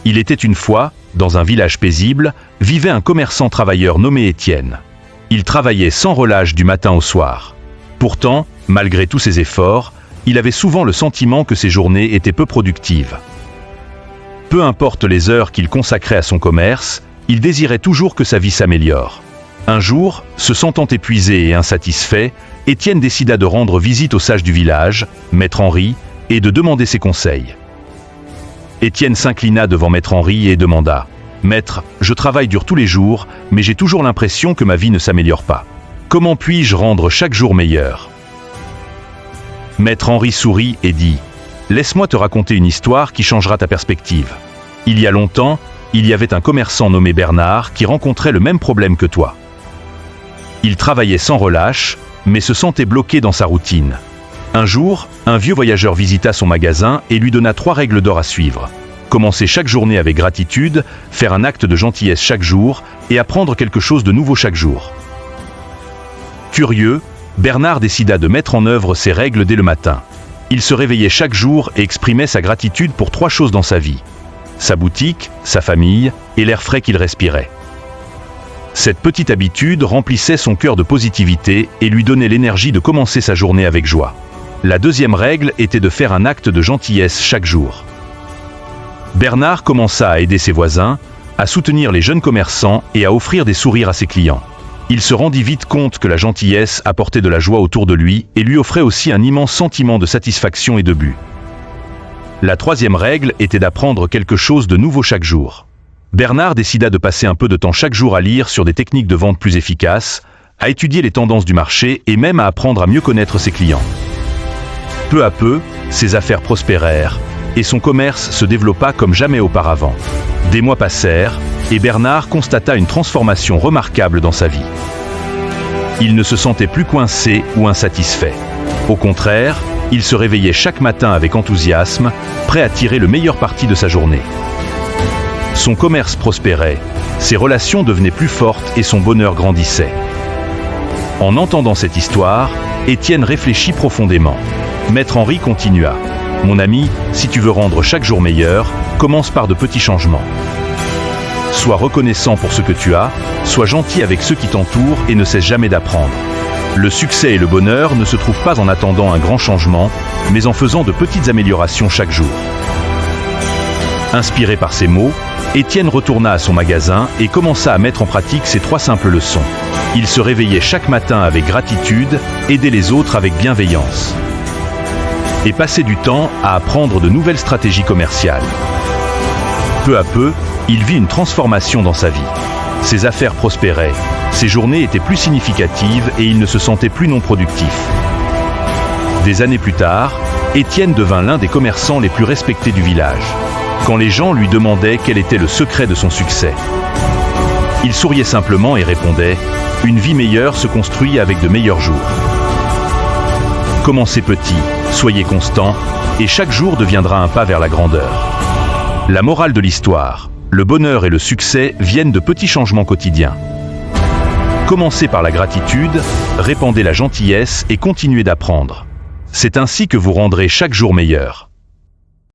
Il était une fois, dans un village paisible, vivait un commerçant travailleur nommé Étienne. Il travaillait sans relâche du matin au soir. Pourtant, malgré tous ses efforts, il avait souvent le sentiment que ses journées étaient peu productives. Peu importe les heures qu'il consacrait à son commerce, il désirait toujours que sa vie s'améliore. Un jour, se sentant épuisé et insatisfait, Étienne décida de rendre visite au sage du village, Maître Henri, et de demander ses conseils. Étienne s'inclina devant Maître Henri et demanda « Maître, je travaille dur tous les jours, mais j'ai toujours l'impression que ma vie ne s'améliore pas. Comment puis-je rendre chaque jour meilleur ?» Maître Henri sourit et dit « Laisse-moi te raconter une histoire qui changera ta perspective. Il y a longtemps, il y avait un commerçant nommé Bernard qui rencontrait le même problème que toi. Il travaillait sans relâche, mais se sentait bloqué dans sa routine. Un jour, un vieux voyageur visita son magasin et lui donna 3 règles d'or à suivre. Commencer chaque journée avec gratitude, faire un acte de gentillesse chaque jour et apprendre quelque chose de nouveau chaque jour. Curieux, Bernard décida de mettre en œuvre ces règles dès le matin. Il se réveillait chaque jour et exprimait sa gratitude pour 3 choses dans sa vie: sa boutique, sa famille et l'air frais qu'il respirait. Cette petite habitude remplissait son cœur de positivité et lui donnait l'énergie de commencer sa journée avec joie. La deuxième règle était de faire un acte de gentillesse chaque jour. Bernard commença à aider ses voisins, à soutenir les jeunes commerçants et à offrir des sourires à ses clients. Il se rendit vite compte que la gentillesse apportait de la joie autour de lui et lui offrait aussi un immense sentiment de satisfaction et de but. La troisième règle était d'apprendre quelque chose de nouveau chaque jour. Bernard décida de passer un peu de temps chaque jour à lire sur des techniques de vente plus efficaces, à étudier les tendances du marché et même à apprendre à mieux connaître ses clients. Peu à peu, ses affaires prospérèrent et son commerce se développa comme jamais auparavant. Des mois passèrent et Bernard constata une transformation remarquable dans sa vie. Il ne se sentait plus coincé ou insatisfait. Au contraire, il se réveillait chaque matin avec enthousiasme, prêt à tirer le meilleur parti de sa journée. Son commerce prospérait, ses relations devenaient plus fortes et son bonheur grandissait. En entendant cette histoire, Étienne réfléchit profondément. Maître Henri continua. « Mon ami, si tu veux rendre chaque jour meilleur, commence par de petits changements. Sois reconnaissant pour ce que tu as, sois gentil avec ceux qui t'entourent et ne cesse jamais d'apprendre. Le succès et le bonheur ne se trouvent pas en attendant un grand changement, mais en faisant de petites améliorations chaque jour. » Inspiré par ces mots, Étienne retourna à son magasin et commença à mettre en pratique ces 3 simples leçons. Il se réveillait chaque matin avec gratitude, aidait les autres avec bienveillance et passait du temps à apprendre de nouvelles stratégies commerciales. Peu à peu, il vit une transformation dans sa vie. Ses affaires prospéraient, ses journées étaient plus significatives et il ne se sentait plus non productif. Des années plus tard, Étienne devint l'un des commerçants les plus respectés du village. Quand les gens lui demandaient quel était le secret de son succès, il souriait simplement et répondait « Une vie meilleure se construit avec de meilleurs jours. » Commencez petit, soyez constant, et chaque jour deviendra un pas vers la grandeur. La morale de l'histoire, le bonheur et le succès viennent de petits changements quotidiens. Commencez par la gratitude, répandez la gentillesse et continuez d'apprendre. C'est ainsi que vous rendrez chaque jour meilleur.